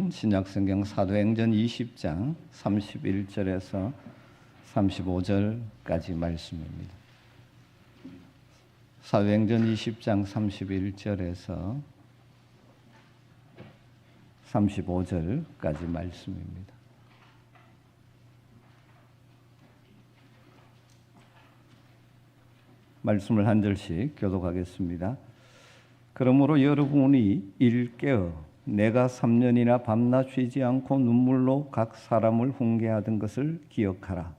신약성경 사도행전 20장 31절에서 35절까지 말씀입니다. 사도행전 20장 31절에서 35절까지 말씀입니다. 말씀을 한 절씩 교독하겠습니다. 그러므로 여러분이 일깨어 내가 3년이나 밤낮 쉬지 않고 눈물로 각 사람을 훈계하던 것을 기억하라.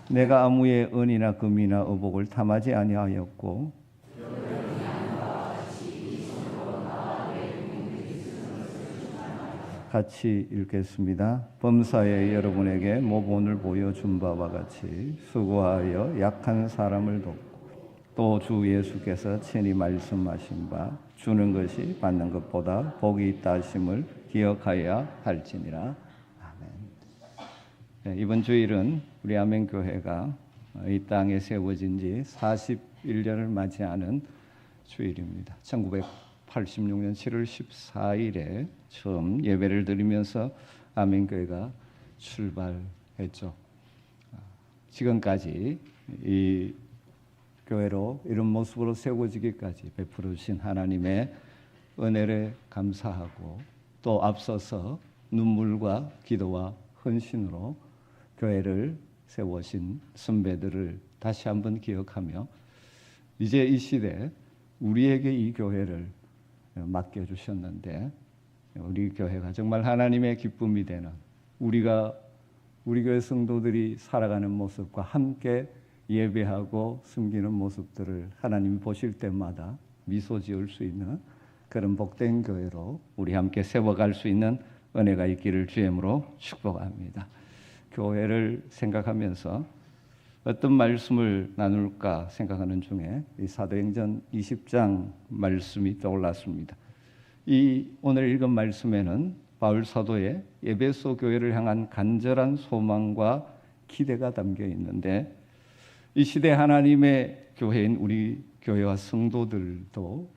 내가 아무의 은이나 금이나 의복을 탐하지 아니하였고 같이 읽겠습니다. 범사에 여러분에게 모본을 보여준 바와 같이 수고하여 약한 사람을 돕고 또 주 예수께서 친히 말씀하신 바 주는 것이 받는 것보다 복이 있다 하심을 기억하여야 할지니라. 아멘. 네, 이번 주일은 우리 아멘교회가 이 땅에 세워진 지 41년을 맞이하는 주일입니다. 1986년 7월 14일에 처음 예배를 드리면서 아멘교회가 출발했죠. 지금까지 이 교회로 이런 모습으로 세워지기까지 베풀어 주신 하나님의 은혜를 감사하고 또 앞서서 눈물과 기도와 헌신으로 교회를 세우신 선배들을 다시 한번 기억하며 이제 이 시대 우리에게 이 교회를 맡겨주셨는데 우리 교회가 정말 하나님의 기쁨이 되는 우리 교회 성도들이 살아가는 모습과 함께 예배하고 섬기는 모습들을 하나님이 보실 때마다 미소 지을 수 있는 그런 복된 교회로 우리 함께 세워갈 수 있는 은혜가 있기를 주임으로 축복합니다. 교회를 생각하면서 어떤 말씀을 나눌까 생각하는 중에 이 사도행전 20장 말씀이 떠올랐습니다. 이 오늘 읽은 말씀에는 바울 사도의 에베소 교회를 향한 간절한 소망과 기대가 담겨 있는데 이 시대 하나님의 교회인 우리 교회와 성도들도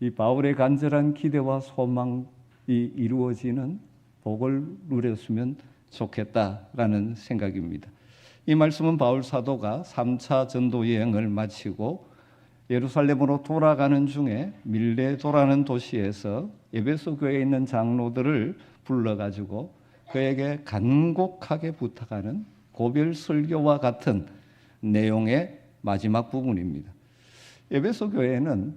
이 바울의 간절한 기대와 소망이 이루어지는 복을 누렸으면 좋겠다라는 생각입니다. 이 말씀은 바울 사도가 3차 전도 여행을 마치고 예루살렘으로 돌아가는 중에 밀레도라는 도시에서 에베소 교회에 있는 장로들을 불러가지고 그에게 간곡하게 부탁하는 고별 설교와 같은 내용의 마지막 부분입니다. 에베소 교회는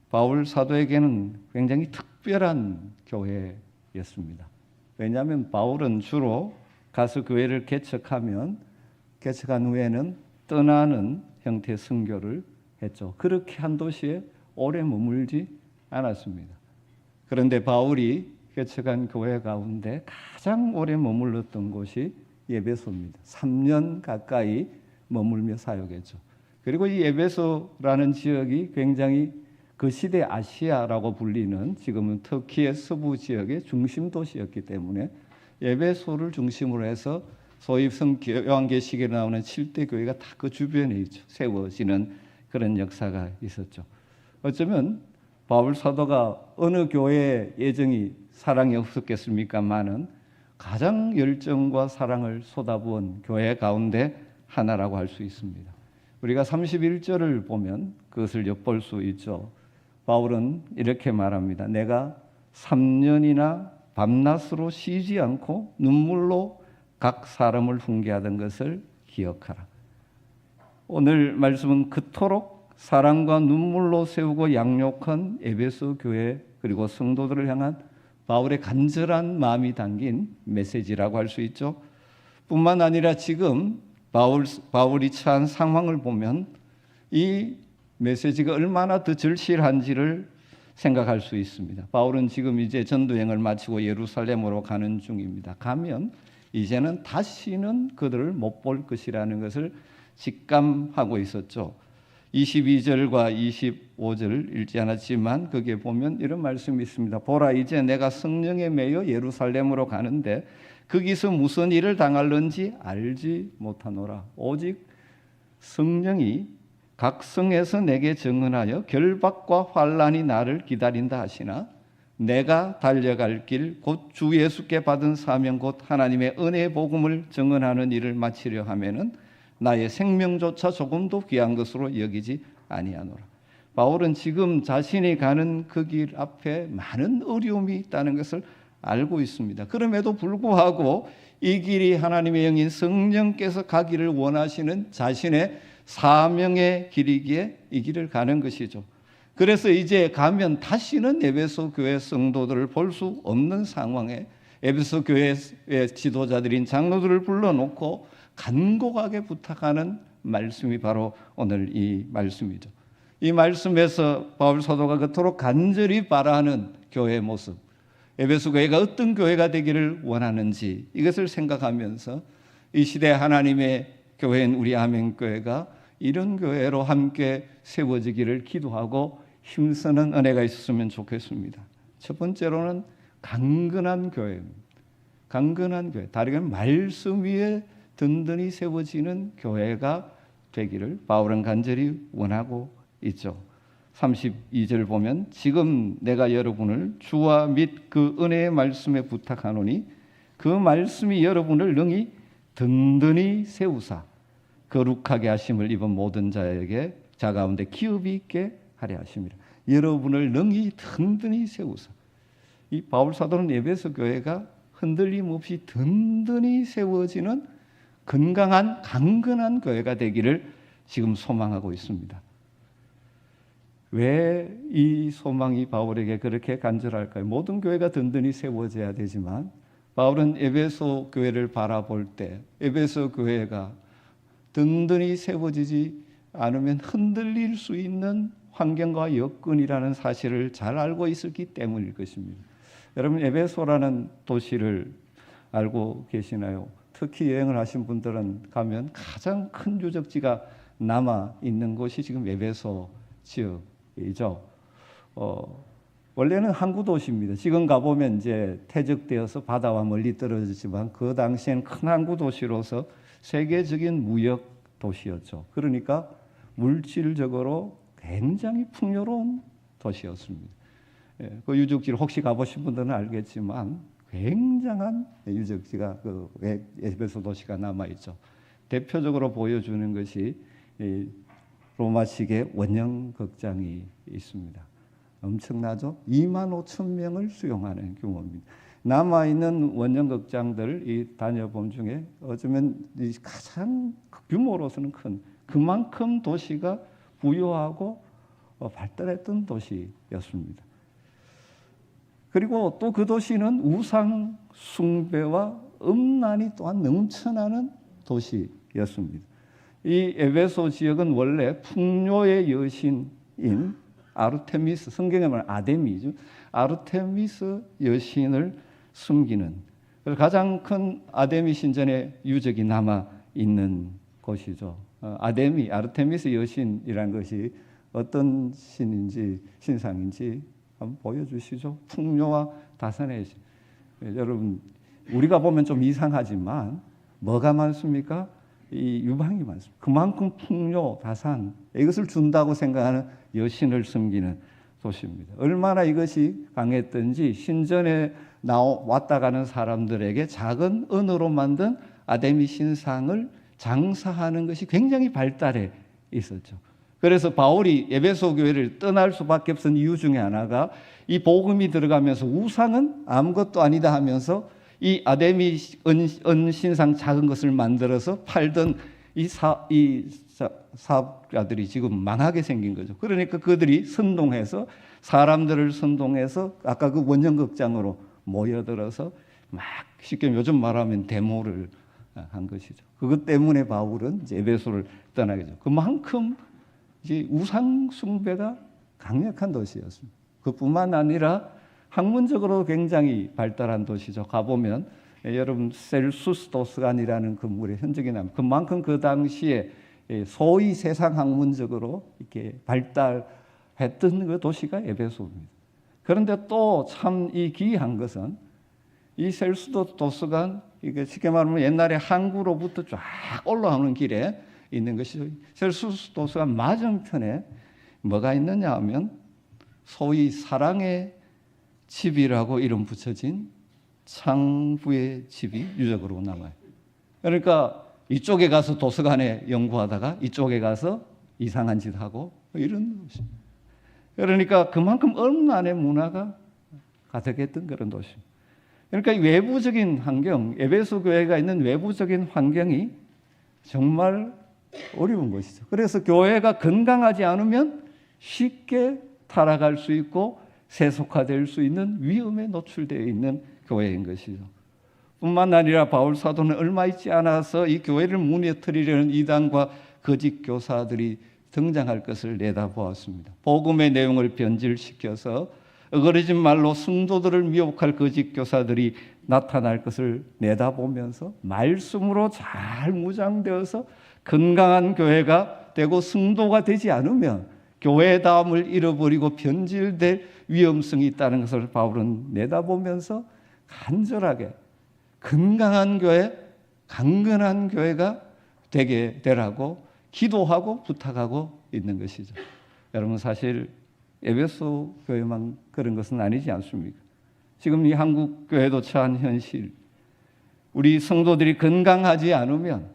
바울 사도에게는 굉장히 특별한 교회였습니다. 왜냐하면 바울은 주로 가서 교회를 개척한 후에는 떠나는 형태의 선교를 했죠. 그렇게 한 도시에 오래 머물지 않았습니다. 그런데 바울이 개척한 교회 가운데 가장 오래 머물렀던 곳이 에베소입니다. 3년 가까이 머물며 사역했죠. 그리고 이 에베소라는 지역이 굉장히 그 시대 아시아라고 불리는 지금은 터키의 서부 지역의 중심 도시였기 때문에 에베소를 중심으로 해서 소위 요한계시록에 나오는 7대 교회가 다 그 주변에 있죠. 세워지는 그런 역사가 있었죠. 어쩌면 바울 사도가 어느 교회에 예정이 사랑이 없었겠습니까마는 가장 열정과 사랑을 쏟아부은 교회 가운데 하나라고 할 수 있습니다. 우리가 31절을 보면 그것을 엿볼 수 있죠. 바울은 이렇게 말합니다. 내가 3년이나 밤낮으로 쉬지 않고 눈물로 각 사람을 훈계하던 것을 기억하라. 오늘 말씀은 그토록 사랑과 눈물로 세우고 양육한 에베소 교회 그리고 성도들을 향한 바울의 간절한 마음이 담긴 메시지라고 할 수 있죠. 뿐만 아니라 지금 바울이 처한 상황을 보면 이 메시지가 얼마나 더 절실한지를 생각할 수 있습니다. 바울은 지금 이제 전도여행을 마치고 예루살렘으로 가는 중입니다. 가면 이제는 다시는 그들을 못 볼 것이라는 것을 직감하고 있었죠. 22절과 25절 읽지 않았지만 거기에 보면 이런 말씀이 있습니다. 보라, 이제 내가 성령에 매여 예루살렘으로 가는데 거기서 무슨 일을 당할는지 알지 못하노라. 오직 성령이 각 성에서 내게 증언하여 결박과 환난이 나를 기다린다 하시나 내가 달려갈 길 곧 주 예수께 받은 사명 곧 하나님의 은혜의 복음을 증언하는 일을 마치려 하면은 나의 생명조차 조금도 귀한 것으로 여기지 아니하노라. 바울은 지금 자신이 가는 그 길 앞에 많은 어려움이 있다는 것을 알고 있습니다. 그럼에도 불구하고 이 길이 하나님의 영인 성령께서 가기를 원하시는 자신의 사명의 길이기에 이 길을 가는 것이죠. 그래서 이제 가면 다시는 에베소 교회 성도들을 볼 수 없는 상황에 에베소 교회의 지도자들인 장로들을 불러놓고 간곡하게 부탁하는 말씀이 바로 오늘 이 말씀이죠. 이 말씀에서 바울 사도가 그토록 간절히 바라는 교회의 모습, 에베소 교회가 어떤 교회가 되기를 원하는지 이것을 생각하면서 이 시대 하나님의 교회인 우리 아멘교회가 이런 교회로 함께 세워지기를 기도하고 힘쓰는 은혜가 있었으면 좋겠습니다. 첫 번째로는 강건한 교회입니다. 강건한 교회, 다르게 말씀 위에 든든히 세워지는 교회가 되기를 바울은 간절히 원하고 있죠. 32절 보면 지금 내가 여러분을 주와 및 그 은혜의 말씀에 부탁하노니 그 말씀이 여러분을 능히 든든히 세우사 거룩하게 하심을 입은 모든 자에게 자 가운데 기업이 있게 하려 하심이라. 여러분을 능히 든든히 세우사. 이 바울 사도는 에베소 교회가 흔들림 없이 든든히 세워지는 건강한 강건한 교회가 되기를 지금 소망하고 있습니다. 왜 이 소망이 바울에게 그렇게 간절할까요? 모든 교회가 든든히 세워져야 되지만 바울은 에베소 교회를 바라볼 때 에베소 교회가 든든히 세워지지 않으면 흔들릴 수 있는 환경과 여건이라는 사실을 잘 알고 있었기 때문일 것입니다. 여러분, 에베소라는 도시를 알고 계시나요? 특히 여행을 하신 분들은 가면 가장 큰 유적지가 남아 있는 곳이 지금 에베소 지역이죠. 원래는 항구 도시입니다. 지금 가보면 이제 퇴적되어서 바다와 멀리 떨어지지만 그 당시엔 큰 항구 도시로서 세계적인 무역 도시였죠. 그러니까 물질적으로 굉장히 풍요로운 도시였습니다. 그 유적지를 혹시 가보신 분들은 알겠지만 굉장한 유적지가 그 에베소 도시가 남아 있죠. 대표적으로 보여주는 것이 로마식의 원형 극장이 있습니다. 엄청나죠? 25,000명을 수용하는 규모입니다. 남아있는 원형 극장들을 다녀본 중에 어쩌면 가장 규모로서는 큰 그만큼 도시가 부유하고 발달했던 도시였습니다. 그리고 또 그 도시는 우상 숭배와 음란이 또한 넘쳐나는 도시였습니다. 이 에베소 지역은 원래 풍요의 여신인 아르테미스, 성경에 말하는 아데미죠. 아르테미스 여신을 숨기는 가장 큰 아데미 신전의 유적이 남아 있는 곳이죠. 아르테미스 여신이라는 것이 어떤 신인지 신상인지 한번 보여주시죠. 풍요와 다산의 신. 여러분, 우리가 보면 좀 이상하지만 뭐가 많습니까? 이 유방이 많습니다. 그만큼 풍요, 다산 이것을 준다고 생각하는 여신을 섬기는 도시입니다. 얼마나 이것이 강했던지 신전에 왔다 가는 사람들에게 작은 은으로 만든 아데미 신상을 장사하는 것이 굉장히 발달해 있었죠. 그래서 바울이 에베소 교회를 떠날 수밖에 없던 이유 중에 하나가 이 복음이 들어가면서 우상은 아무것도 아니다 하면서 이 아데미 은신상 작은 것을 만들어서 팔던 이 사업가들이 지금 망하게 생긴 거죠. 그러니까 그들이 선동해서 사람들을 선동해서 아까 그 원형극장으로 모여들어서 막 쉽게 요즘 말하면 데모를 한 것이죠. 그것 때문에 바울은 이제 에베소를 떠나게 되죠. 그만큼 이제 우상 숭배가 강력한 도시였습니다. 그뿐만 아니라 학문적으로 굉장히 발달한 도시죠. 가보면 여러분 셀수스 도서관이라는 건물의 흔적이 납니다. 그만큼 그 당시에 소위 세상 학문적으로 이렇게 발달했던 그 도시가 에베소입니다. 그런데 또 참 이 기이한 것은 이 셀수도 도서관, 이게 쉽게 말하면 옛날에 항구로부터 쫙 올라오는 길에 있는 것이 셀수도 도서관 맞은편에 뭐가 있느냐 하면 소위 사랑의 집이라고 이름 붙여진 창부의 집이 유적으로 남아요. 그러니까 이쪽에 가서 도서관에 연구하다가 이쪽에 가서 이상한 짓 하고 이런 것입니다. 그러니까 그만큼 엄란의 문화가 가득했던 그런 도시입니다. 그러니까 외부적인 환경, 에베소 교회가 있는 외부적인 환경이 정말 어려운 것이죠. 그래서 교회가 건강하지 않으면 쉽게 타락할 수 있고 세속화될 수 있는 위험에 노출되어 있는 교회인 것이죠. 뿐만 아니라 바울 사도는 얼마 있지 않아서 이 교회를 무너뜨리려는 이단과 거짓 교사들이 등장할 것을 내다보았습니다. 복음의 내용을 변질시켜서 어거러진 말로 성도들을 미혹할 거짓 교사들이 나타날 것을 내다보면서 말씀으로 잘 무장되어서 건강한 교회가 되고 성도가 되지 않으면 교회다움을 잃어버리고 변질될 위험성이 있다는 것을 바울은 내다보면서 간절하게 건강한 교회, 강건한 교회가 되게 되라고 기도하고 부탁하고 있는 것이죠. 여러분 사실 에베소 교회만 그런 것은 아니지 않습니까? 지금 이 한국 교회도 처한 현실, 우리 성도들이 건강하지 않으면,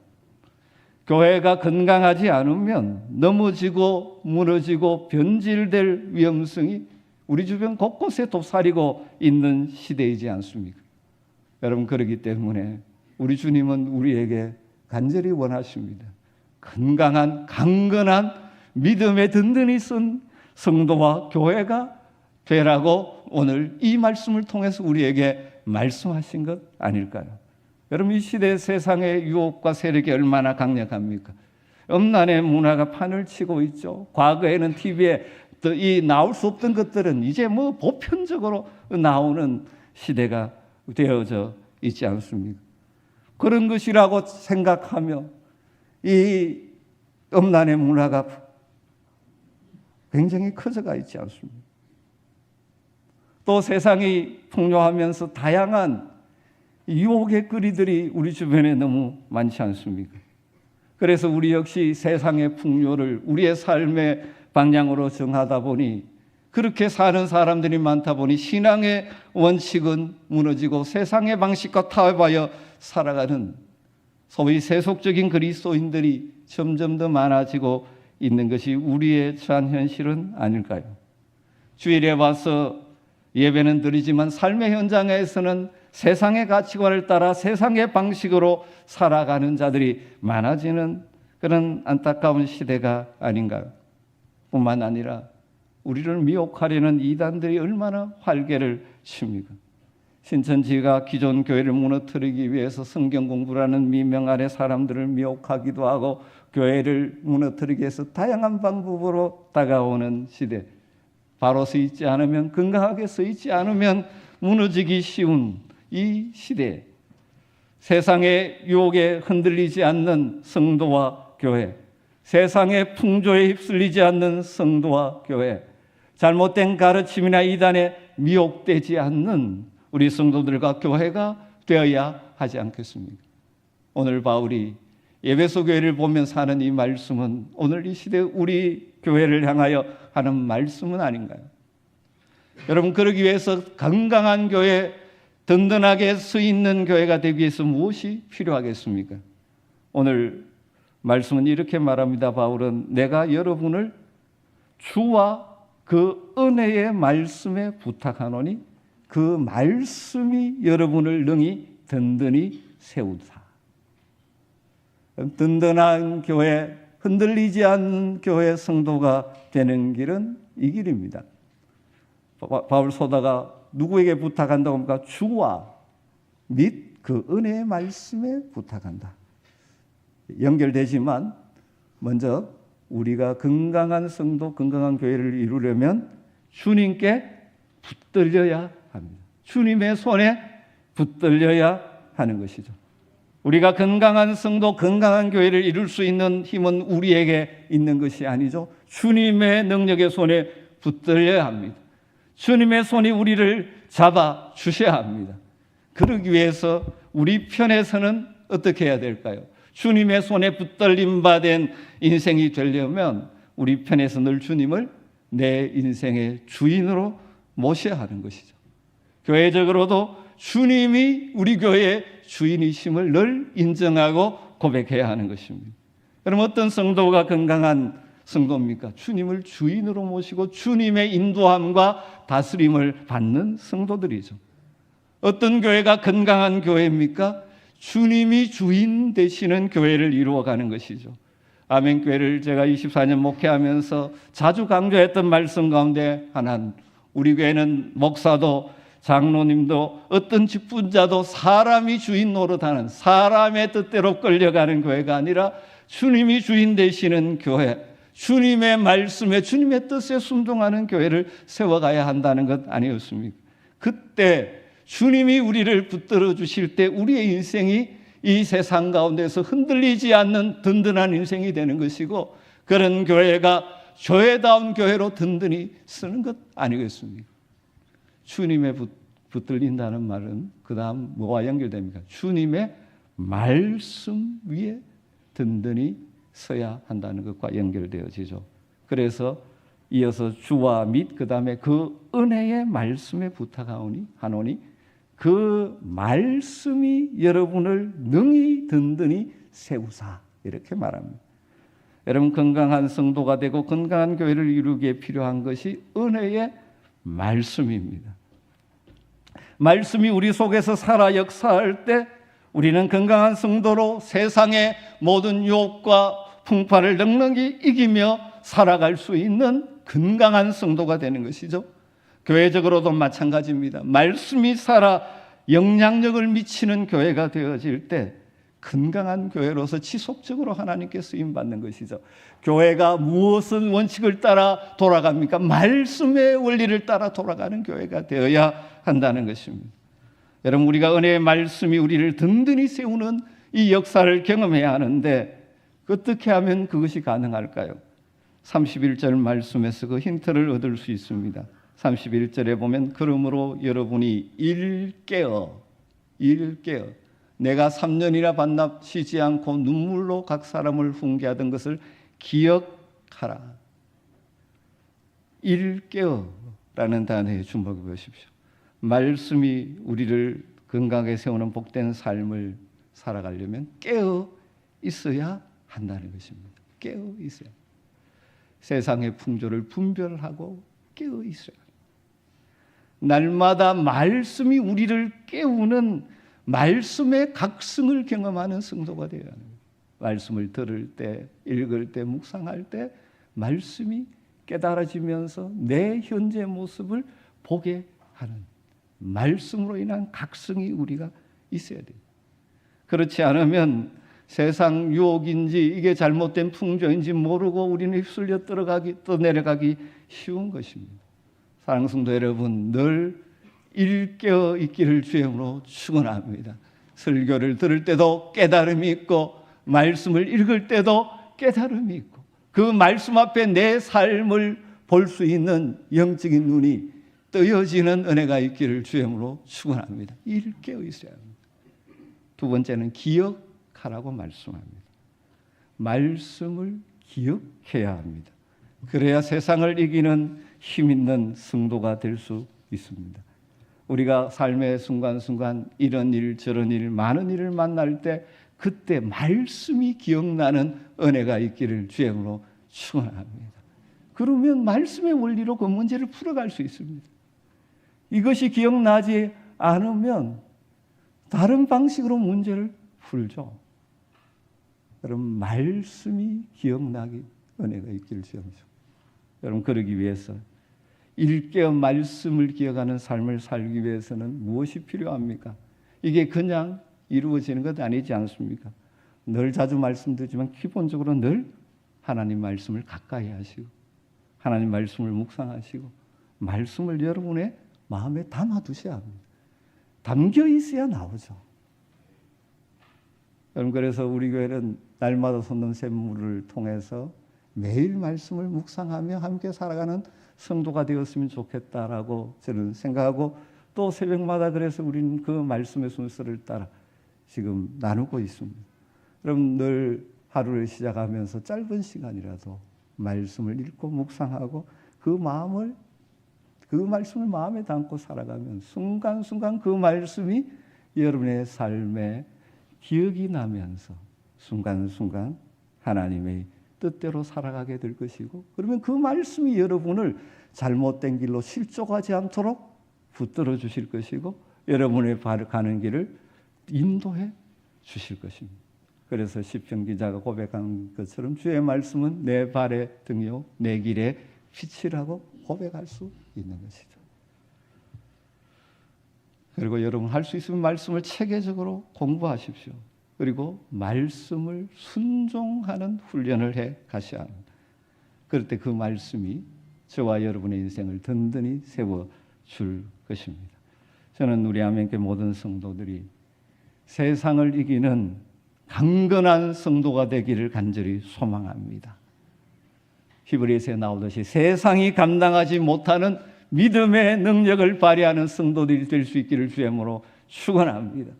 교회가 건강하지 않으면 넘어지고 무너지고 변질될 위험성이 우리 주변 곳곳에 도사리고 있는 시대이지 않습니까? 여러분 그렇기 때문에 우리 주님은 우리에게 간절히 원하십니다. 건강한 강건한 믿음에 든든히 쓴 성도와 교회가 되라고 오늘 이 말씀을 통해서 우리에게 말씀하신 것 아닐까요? 여러분 이 시대 세상의 유혹과 세력이 얼마나 강력합니까? 음란의 문화가 판을 치고 있죠. 과거에는 TV에 이 나올 수 없던 것들은 이제 뭐 보편적으로 나오는 시대가 되어져 있지 않습니까? 그런 것이라고 생각하며 이 음란의 문화가 굉장히 커져가 있지 않습니까? 또 세상이 풍요하면서 다양한 유혹의 거리들이 우리 주변에 너무 많지 않습니까? 그래서 우리 역시 세상의 풍요를 우리의 삶의 방향으로 정하다 보니 그렇게 사는 사람들이 많다 보니 신앙의 원칙은 무너지고 세상의 방식과 타협하여 살아가는 소위 세속적인 그리스도인들이 점점 더 많아지고 있는 것이 우리의 처한 현실은 아닐까요? 주일에 와서 예배는 드리지만 삶의 현장에서는 세상의 가치관을 따라 세상의 방식으로 살아가는 자들이 많아지는 그런 안타까운 시대가 아닌가요? 뿐만 아니라 우리를 미혹하려는 이단들이 얼마나 활개를 칩니까? 신천지가 기존 교회를 무너뜨리기 위해서 성경 공부라는 미명 아래 사람들을 미혹하기도 하고 교회를 무너뜨리기 위해서 다양한 방법으로 다가오는 시대. 바로 서 있지 않으면, 건강하게 서 있지 않으면 무너지기 쉬운 이 시대. 세상의 유혹에 흔들리지 않는 성도와 교회, 세상의 풍조에 휩쓸리지 않는 성도와 교회, 잘못된 가르침이나 이단에 미혹되지 않는 우리 성도들과 교회가 되어야 하지 않겠습니까? 오늘 바울이 에베소 교회를 보면서 하는 이 말씀은 오늘 이 시대 우리 교회를 향하여 하는 말씀은 아닌가요? 여러분 그러기 위해서 건강한 교회, 든든하게 서 있는 교회가 되기 위해서 무엇이 필요하겠습니까? 오늘 말씀은 이렇게 말합니다. 바울은 내가 여러분을 주와 그 은혜의 말씀에 부탁하노니 그 말씀이 여러분을 능히 든든히 세우다. 든든한 교회, 흔들리지 않는 교회 성도가 되는 길은 이 길입니다. 바울 소다가 누구에게 부탁한다고 합니까? 주와 및 그 은혜의 말씀에 부탁한다. 연결되지만 먼저 우리가 건강한 성도, 건강한 교회를 이루려면 주님께 붙들려야 합니다. 주님의 손에 붙들려야 하는 것이죠. 우리가 건강한 성도, 건강한 교회를 이룰 수 있는 힘은 우리에게 있는 것이 아니죠. 주님의 능력의 손에 붙들려야 합니다. 주님의 손이 우리를 잡아 주셔야 합니다. 그러기 위해서 우리 편에서는 어떻게 해야 될까요? 주님의 손에 붙들림 받은 인생이 되려면 우리 편에서 늘 주님을 내 인생의 주인으로 모셔야 하는 것이죠. 교회적으로도 주님이 우리 교회의 주인이심을 늘 인정하고 고백해야 하는 것입니다. 그럼 어떤 성도가 건강한 성도입니까? 주님을 주인으로 모시고 주님의 인도함과 다스림을 받는 성도들이죠. 어떤 교회가 건강한 교회입니까? 주님이 주인 되시는 교회를 이루어가는 것이죠. 아멘교회를 제가 24년 목회하면서 자주 강조했던 말씀 가운데 하나는, 우리 교회는 목사도 장로님도 어떤 직분자도 사람이 주인 노릇하는, 사람의 뜻대로 끌려가는 교회가 아니라 주님이 주인 되시는 교회, 주님의 말씀에 주님의 뜻에 순종하는 교회를 세워가야 한다는 것 아니었습니까? 그때 주님이 우리를 붙들어 주실 때 우리의 인생이 이 세상 가운데서 흔들리지 않는 든든한 인생이 되는 것이고, 그런 교회가 교회다운 교회로 든든히 쓰는 것 아니겠습니까? 주님의 붙들린다는 말은 그 다음 뭐와 연결됩니까? 주님의 말씀 위에 든든히 서야 한다는 것과 연결되어지죠. 그래서 이어서 주와 및 그 다음에 그 은혜의 말씀에 부탁하노니 그 말씀이 여러분을 능히 든든히 세우사, 이렇게 말합니다. 여러분, 건강한 성도가 되고 건강한 교회를 이루기에 필요한 것이 은혜의 말씀입니다. 말씀이 우리 속에서 살아 역사할 때 우리는 건강한 성도로 세상의 모든 유혹과 풍파를 넉넉히 이기며 살아갈 수 있는 건강한 성도가 되는 것이죠. 교회적으로도 마찬가지입니다. 말씀이 살아 영향력을 미치는 교회가 되어질 때 건강한 교회로서 지속적으로 하나님께 쓰임받는 것이죠. 교회가 무엇은 원칙을 따라 돌아갑니까? 말씀의 원리를 따라 돌아가는 교회가 되어야 한다는 것입니다. 여러분, 우리가 은혜의 말씀이 우리를 든든히 세우는 이 역사를 경험해야 하는데 어떻게 하면 그것이 가능할까요? 31절 말씀에서 그 힌트를 얻을 수 있습니다. 31절에 보면, 그러므로 여러분이 일깨어 내가 3년이나 반납 쉬지 않고 눈물로 각 사람을 훈계하던 것을 기억하라. 일깨어라는 단어에 주목해 보십시오. 말씀이 우리를 건강하게 세우는 복된 삶을 살아가려면 깨어 있어야 한다는 것입니다. 깨어 있어야. 세상의 풍조를 분별하고 깨어 있어야. 날마다 말씀이 우리를 깨우는 말씀의 각성을 경험하는 성도가 되어야 합니다. 말씀을 들을 때, 읽을 때, 묵상할 때 말씀이 깨달아지면서 내 현재 모습을 보게 하는 말씀으로 인한 각성이 우리가 있어야 돼요. 그렇지 않으면 세상 유혹인지 이게 잘못된 풍조인지 모르고 우리는 휩쓸려 떠내려가기 쉬운 것입니다. 사랑하는 성도 여러분, 늘 일깨어 있기를 주님으로 축원합니다. 설교를 들을 때도 깨달음이 있고 말씀을 읽을 때도 깨달음이 있고 그 말씀 앞에 내 삶을 볼 수 있는 영적인 눈이 뜨여지는 은혜가 있기를 주님으로 축원합니다. 일깨어 있어야 합니다. 두 번째는 기억하라고 말씀합니다. 말씀을 기억해야 합니다. 그래야 세상을 이기는 힘 있는 성도가 될 수 있습니다. 우리가 삶의 순간순간 이런 일 저런 일 많은 일을 만날 때 그때 말씀이 기억나는 은혜가 있기를 주님으로 축원합니다. 그러면 말씀의 원리로 그 문제를 풀어갈 수 있습니다. 이것이 기억나지 않으면 다른 방식으로 문제를 풀죠. 여러분, 말씀이 기억나기 은혜가 있기를 주옵소서. 여러분, 그러기 위해서 일깨어 말씀을 기억하는 삶을 살기 위해서는 무엇이 필요합니까? 이게 그냥 이루어지는 것 아니지 않습니까? 늘 자주 말씀드리지만 기본적으로 늘 하나님 말씀을 가까이 하시고 하나님 말씀을 묵상하시고 말씀을 여러분의 마음에 담아두셔야 합니다. 담겨 있어야 나오죠. 여러분, 그래서 우리 교회는 날마다 솟는 샘물을 통해서 매일 말씀을 묵상하며 함께 살아가는 성도가 되었으면 좋겠다라고 저는 생각하고, 또 새벽마다 그래서 우리는 그 말씀의 순서를 따라 지금 나누고 있습니다. 여러분, 늘 하루를 시작하면서 짧은 시간이라도 말씀을 읽고 묵상하고 그 말씀을 마음에 담고 살아가면 순간순간 그 말씀이 여러분의 삶에 기억이 나면서 순간순간 하나님의 뜻대로 살아가게 될 것이고, 그러면 그 말씀이 여러분을 잘못된 길로 실족하지 않도록 붙들어 주실 것이고, 여러분의 가는 길을 인도해 주실 것입니다. 그래서 시편 기자가 고백한 것처럼 주의 말씀은 내 발의 등이요 내 길의 빛이라고 고백할 수 있는 것이죠. 그리고 여러분, 할 수 있으면 말씀을 체계적으로 공부하십시오. 그리고 말씀을 순종하는 훈련을 해 가셔야 합니다. 그럴 때 그 말씀이 저와 여러분의 인생을 든든히 세워줄 것입니다. 저는 우리 아멘교회 모든 성도들이 세상을 이기는 강건한 성도가 되기를 간절히 소망합니다. 히브리서에 나오듯이 세상이 감당하지 못하는 믿음의 능력을 발휘하는 성도들이 될 수 있기를 주님으로 축원합니다.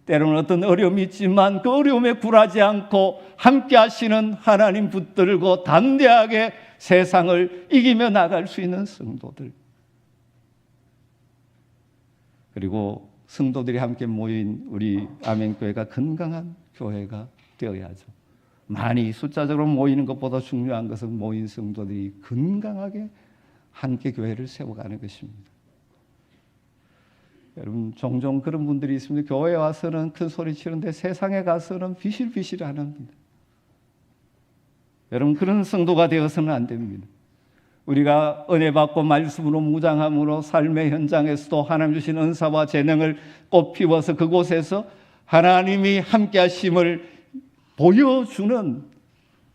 때로는 어떤 어려움이 있지만 그 어려움에 굴하지 않고 함께 하시는 하나님 붙들고 담대하게 세상을 이기며 나갈 수 있는 성도들, 그리고 성도들이 함께 모인 우리 아멘교회가 건강한 교회가 되어야죠. 많이 숫자적으로 모이는 것보다 중요한 것은 모인 성도들이 건강하게 함께 교회를 세워가는 것입니다. 여러분, 종종 그런 분들이 있습니다. 교회에 와서는 큰 소리 치는데 세상에 가서는 비실비실하는 분들. 여러분, 그런 성도가 되어서는 안 됩니다. 우리가 은혜 받고 말씀으로 무장함으로 삶의 현장에서도 하나님 주신 은사와 재능을 꽃피워서 그곳에서 하나님이 함께 하심을 보여주는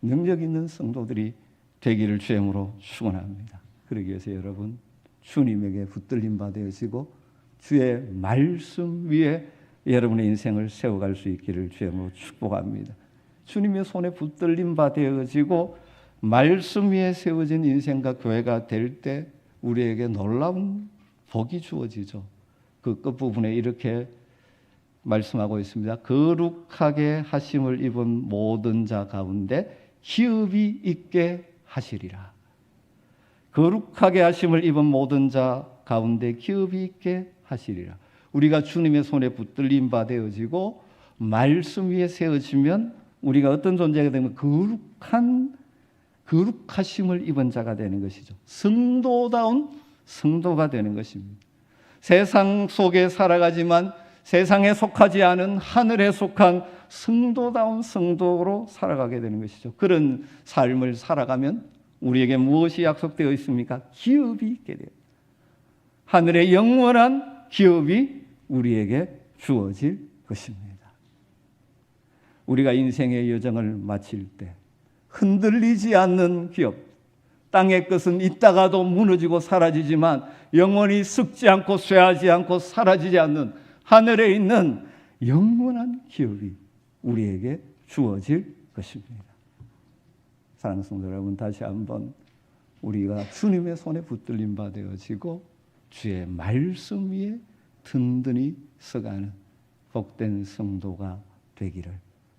능력 있는 성도들이 되기를 주님으로 축원합니다. 그러기 위해서 여러분, 주님에게 붙들림 받으시고 주의 말씀 위에 여러분의 인생을 세워갈 수 있기를 주님으로 축복합니다. 주님의 손에 붙들림 받으시고 말씀 위에 세워진 인생과 교회가 될 때 우리에게 놀라운 복이 주어지죠. 그 끝부분에 이렇게 말씀하고 있습니다. 거룩하게 하심을 입은 모든 자 가운데 기업이 있게 하시리라. 거룩하게 하심을 입은 모든 자 가운데 기업이 있게 하시리라. 우리가 주님의 손에 붙들림 받아지고 말씀 위에 세워지면 우리가 어떤 존재가 되면 거룩하심을 입은 자가 되는 것이죠. 성도다운 성도가 되는 것입니다. 세상 속에 살아가지만 세상에 속하지 않은 하늘에 속한 성도다운 성도로 살아가게 되는 것이죠. 그런 삶을 살아가면 우리에게 무엇이 약속되어 있습니까? 기업이 있게 돼요. 하늘의 영원한 기업이 우리에게 주어질 것입니다. 우리가 인생의 여정을 마칠 때 흔들리지 않는 기업, 땅의 것은 있다가도 무너지고 사라지지만 영원히 썩지 않고 쇠하지 않고 사라지지 않는 하늘에 있는 영원한 기업이 우리에게 주어질 것입니다. 사랑하는 성도 여러분, 다시 한번 우리가 주님의 손에 붙들림 받아지고 주의 말씀 위에 든든히 서가는 복된 성도가 되기를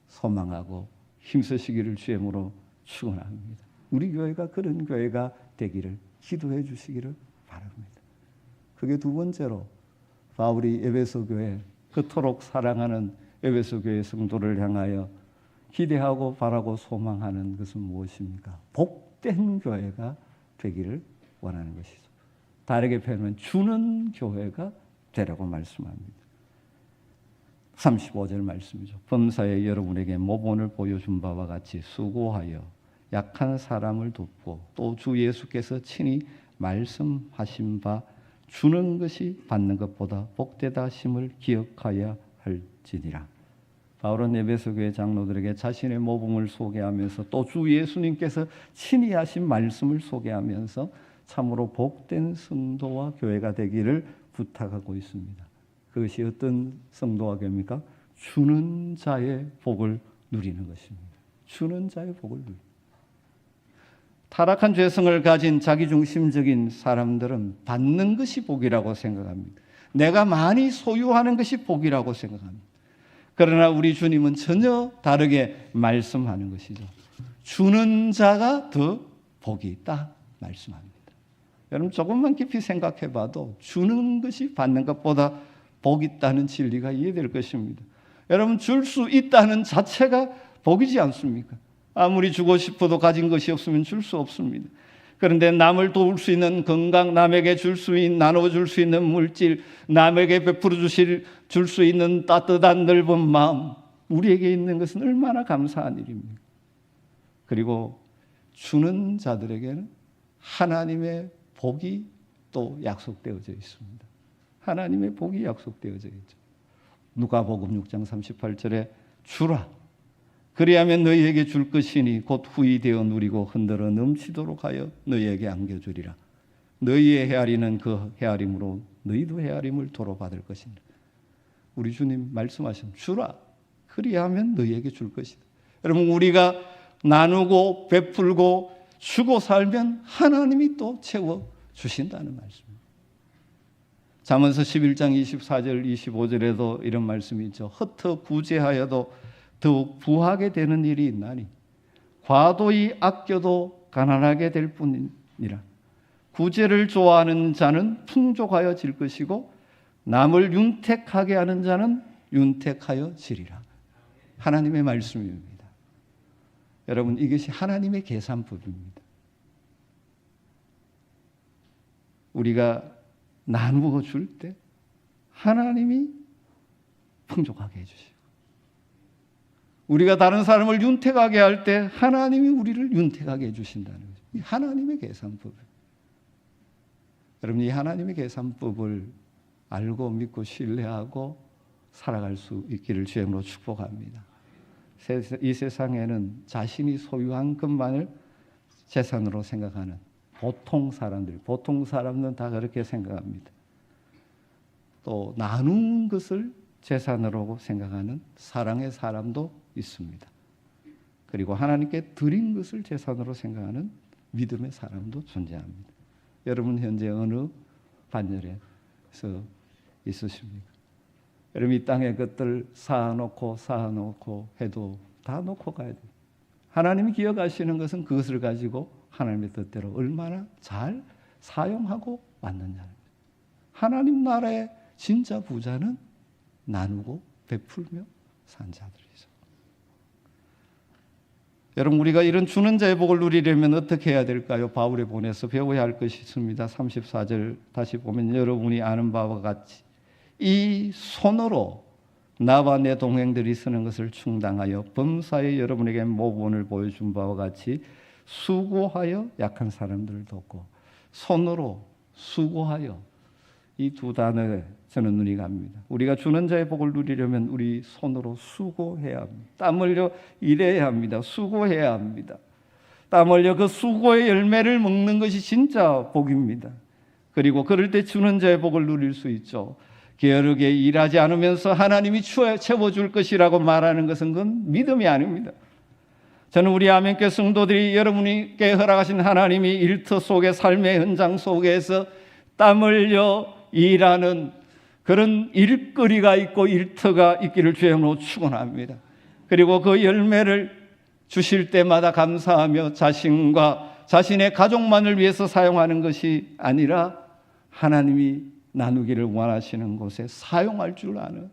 소망하고 힘쓰시기를 주님으로 축원합니다. 우리 교회가 그런 교회가 되기를 기도해 주시기를 바랍니다. 그게 두 번째로 바울이 에베소 교회, 그토록 사랑하는 에베소 교회 성도를 향하여 기대하고 바라고 소망하는 것은 무엇입니까? 복된 교회가 되기를 원하는 것이죠. 다르게 표현하면 주는 교회가 되라고 말씀합니다. 35절 말씀이죠. 범사에 여러분에게 모본을 보여준 바와 같이 수고하여 약한 사람을 돕고 또 주 예수께서 친히 말씀하신 바 주는 것이 받는 것보다 복되다 하심을 기억하여 할지니라. 바울은 에베소 교회 장로들에게 자신의 모범을 소개하면서 또 주 예수님께서 친히 하신 말씀을 소개하면서 참으로 복된 성도와 교회가 되기를 부탁하고 있습니다. 그것이 어떤 성도와 교회입니까? 주는 자의 복을 누리는 것입니다. 주는 자의 복을 누리는. 타락한 죄성을 가진 자기중심적인 사람들은 받는 것이 복이라고 생각합니다. 내가 많이 소유하는 것이 복이라고 생각합니다. 그러나 우리 주님은 전혀 다르게 말씀하는 것이죠. 주는 자가 더 복이 있다 말씀합니다. 여러분 조금만 깊이 생각해 봐도 주는 것이 받는 것보다 복이 있다는 진리가 이해될 것입니다. 여러분 줄 수 있다는 자체가 복이지 않습니까? 아무리 주고 싶어도 가진 것이 없으면 줄 수 없습니다. 그런데 남을 도울 수 있는 건강, 남에게 나눠줄 수 있는 물질, 남에게 베풀어 줄 수 있는 따뜻한 넓은 마음, 우리에게 있는 것은 얼마나 감사한 일입니까? 그리고 주는 자들에게는 하나님의 복이 또 약속되어져 있습니다. 하나님의 복이 약속되어져 있죠. 누가복음 6장 38절에 주라. 그리하면 너희에게 줄 것이니 곧 후히 되어 누리고 흔들어 넘치도록 하여 너희에게 안겨주리라. 너희의 헤아리는 그 헤아림으로 너희도 헤아림을 도로 받을 것이니라. 우리 주님 말씀하신 주라. 그리하면 너희에게 줄 것이다. 여러분 우리가 나누고 베풀고 주고 살면 하나님이 또 채워주신다는 말씀입니다. 잠언서 11장 24절 25절에도 이런 말씀이 있죠. 흩어 구제하여도 더욱 부하게 되는 일이 있나니 과도히 아껴도 가난하게 될 뿐이니라. 구제를 좋아하는 자는 풍족하여 질 것이고 남을 윤택하게 하는 자는 윤택하여 지리라. 하나님의 말씀입니다. 여러분 이것이 하나님의 계산법입니다. 우리가 나누어 줄 때 하나님이 풍족하게 해주시고 우리가 다른 사람을 윤택하게 할 때 하나님이 우리를 윤택하게 해주신다는 거죠. 이 하나님의 계산법이에요. 여러분 이 하나님의 계산법을 알고 믿고 신뢰하고 살아갈 수 있기를 주님으로 축복합니다. 이 세상에는 자신이 소유한 것만을 재산으로 생각하는 보통 사람들은 다 그렇게 생각합니다. 또 나눈 것을 재산으로 생각하는 사랑의 사람도 있습니다. 그리고 하나님께 드린 것을 재산으로 생각하는 믿음의 사람도 존재합니다. 여러분 현재 어느 반열에서 있으십니까? 여러분 이 땅의 것들 쌓아놓고 해도 다 놓고 가야 돼요. 하나님이 기억하시는 것은 그것을 가지고 하나님의 뜻대로 얼마나 잘 사용하고 왔느냐는 거예요. 하나님 나라의 진짜 부자는 나누고 베풀며 산 자들이죠. 여러분 우리가 이런 주는 자의 복을 누리려면 어떻게 해야 될까요? 바울에 보내서 배워야 할 것이 있습니다. 34절 다시 보면 여러분이 아는 바와 같이 이 손으로 나와 내 동행들이 쓰는 것을 충당하여 범사에 여러분에게 모본을 보여준 바와 같이 수고하여 약한 사람들을 돕고 손으로 수고하여 이 두 단어에 저는 눈이 갑니다. 우리가 주는 자의 복을 누리려면 우리 손으로 수고해야 합니다. 땀 흘려 일해야 합니다. 수고해야 합니다. 땀 흘려 그 수고의 열매를 먹는 것이 진짜 복입니다. 그리고 그럴 때 주는 자의 복을 누릴 수 있죠. 게으르게 일하지 않으면서 하나님이 채워줄 것이라고 말하는 것은 그건 믿음이 아닙니다. 저는 우리 아멘교 성도들이 여러분께 허락하신 하나님이 일터 속의 삶의 현장 속에서 땀 흘려 일하는 그런 일거리가 있고 일터가 있기를 주님으로 축원합니다. 그리고 그 열매를 주실 때마다 감사하며 자신과 자신의 가족만을 위해서 사용하는 것이 아니라 하나님이 나누기를 원하시는 곳에 사용할 줄 아는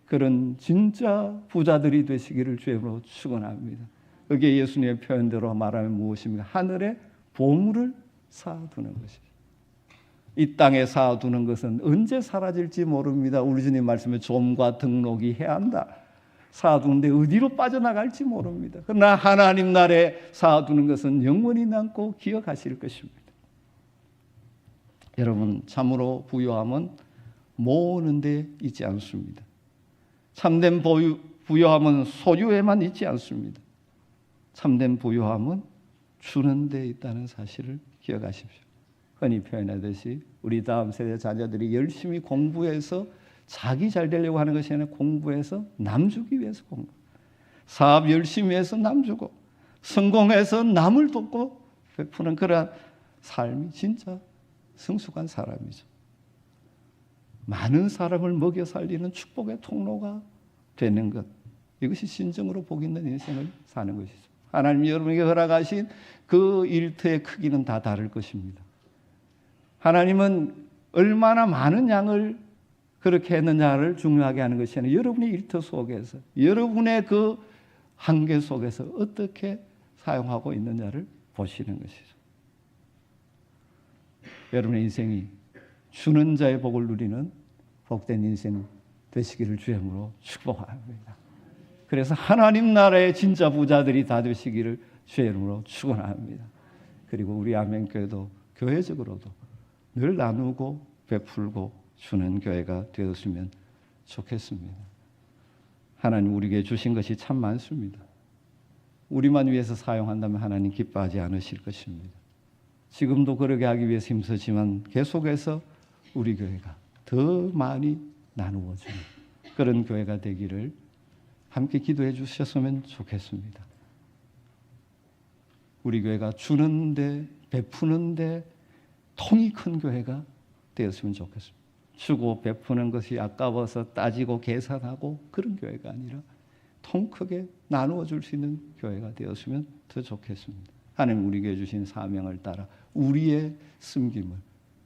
그런 진짜 부자들이 되시기를 주님으로 축원합니다. 그게 예수님의 표현대로 말하면 무엇입니까? 하늘에 보물을 쌓아두는 것이죠. 이 땅에 쌓아두는 것은 언제 사라질지 모릅니다. 우리 주님 말씀에 좀과 등록이 해야 한다. 쌓아두는데 어디로 빠져나갈지 모릅니다. 그러나 하나님 나라에 쌓아두는 것은 영원히 남고 기억하실 것입니다. 여러분 참으로 부요함은 모으는 데 있지 않습니다. 참된 부요함은 소유에만 있지 않습니다. 참된 부요함은 주는 데 있다는 사실을 기억하십시오. 흔히 표현하듯이 우리 다음 세대 자녀들이 열심히 공부해서 자기 잘 되려고 하는 것이 아니라 공부해서 남 주기 위해서 공부, 사업 열심히 해서 남 주고, 성공해서 남을 돕고 베푸는 그런 삶이 진짜 성숙한 사람이죠. 많은 사람을 먹여 살리는 축복의 통로가 되는 것, 이것이 진정으로 복 있는 인생을 사는 것이죠. 하나님이 여러분에게 허락하신 그 일터의 크기는 다 다를 것입니다. 하나님은 얼마나 많은 양을 그렇게 했느냐를 중요하게 하는 것이 아니라 여러분의 일터 속에서, 여러분의 그 한계 속에서 어떻게 사용하고 있느냐를 보시는 것이죠. 여러분의 인생이 주는 자의 복을 누리는 복된 인생 되시기를 주님으로 축복합니다. 그래서 하나님 나라의 진짜 부자들이 다 되시기를 주의 이름으로 축원합니다. 그리고 우리 아멘교회도 교회적으로도 늘 나누고 베풀고 주는 교회가 되었으면 좋겠습니다. 하나님 우리에게 주신 것이 참 많습니다. 우리만 위해서 사용한다면 하나님 기뻐하지 않으실 것입니다. 지금도 그러게 하기 위해서 힘쓰지만 계속해서 우리 교회가 더 많이 나누어주는 그런 교회가 되기를 함께 기도해 주셨으면 좋겠습니다. 우리 교회가 주는데 베푸는데 통이 큰 교회가 되었으면 좋겠습니다. 주고 베푸는 것이 아까워서 따지고 계산하고 그런 교회가 아니라 통 크게 나누어 줄 수 있는 교회가 되었으면 더 좋겠습니다. 하나님 우리에게 주신 사명을 따라 우리의 섬김을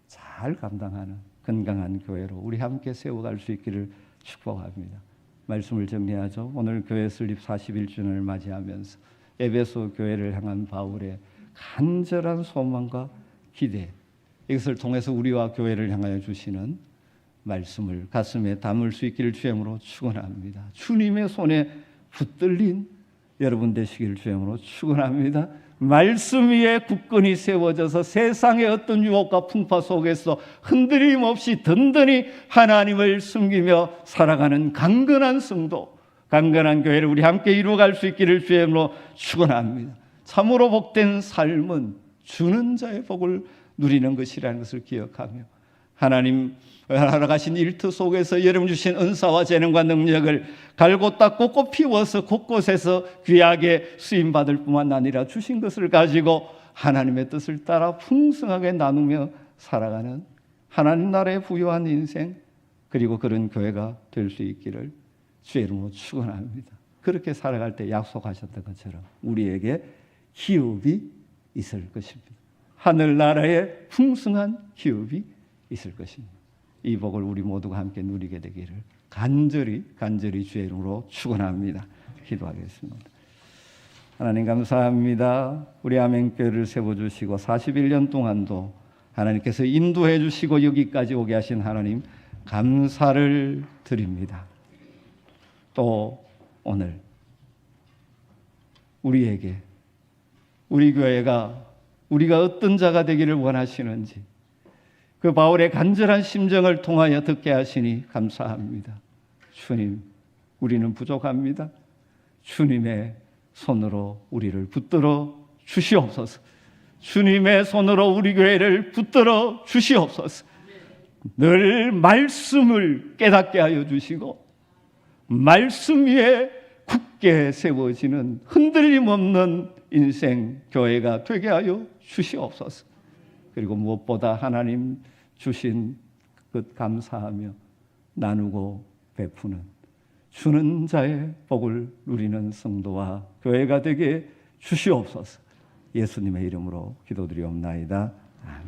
잘 감당하는 건강한 교회로 우리 함께 세워갈 수 있기를 축복합니다. 말씀을 정리하죠. 오늘 교회 설립 41주년을 맞이하면서 에베소 교회를 향한 바울의 간절한 소망과 기대, 이것을 통해서 우리와 교회를 향하여 주시는 말씀을 가슴에 담을 수 있기를 주님으로 축원합니다. 주님의 손에 붙들린 여러분 되시기를 주님으로 축원합니다. 말씀 위에 굳건히 세워져서 세상의 어떤 유혹과 풍파 속에서 흔들림 없이 든든히 하나님을 숨기며 살아가는 강건한 성도, 강건한 교회를 우리 함께 이루어갈 수 있기를 주님으로 축원합니다. 참으로 복된 삶은 주는 자의 복을 누리는 것이라는 것을 기억하며 하나님 허락하신 일터 속에서 여러분 주신 은사와 재능과 능력을 갈고 닦고 꽃 피워서 곳곳에서 귀하게 쓰임받을 뿐만 아니라 주신 것을 가지고 하나님의 뜻을 따라 풍성하게 나누며 살아가는 하나님 나라의 부유한 인생, 그리고 그런 교회가 될 수 있기를 주의 이름으로 축원합니다. 그렇게 살아갈 때 약속하셨던 것처럼 우리에게 기업이 있을 것입니다. 하늘나라의 풍성한 기업이 있을 것입니다. 이 복을 우리 모두가 함께 누리게 되기를 간절히 주의 이름으로 축원합니다. 기도하겠습니다. 하나님 감사합니다. 우리 아멘교회를 세워주시고 41년 동안도 하나님께서 인도해 주시고 여기까지 오게 하신 하나님 감사를 드립니다. 또 오늘 우리에게 우리 교회가 우리가 어떤 자가 되기를 원하시는지 그 바울의 간절한 심정을 통하여 듣게 하시니 감사합니다. 주님, 우리는 부족합니다. 주님의 손으로 우리를 붙들어 주시옵소서. 주님의 손으로 우리 교회를 붙들어 주시옵소서. 늘 말씀을 깨닫게 하여 주시고 말씀 위에 굳게 세워지는 흔들림 없는 인생 교회가 되게 하여 주시옵소서. 그리고 무엇보다 하나님 주신 것 감사하며 나누고 베푸는 주는 자의 복을 누리는 성도와 교회가 되게 주시옵소서. 예수님의 이름으로 기도드리옵나이다. 아멘.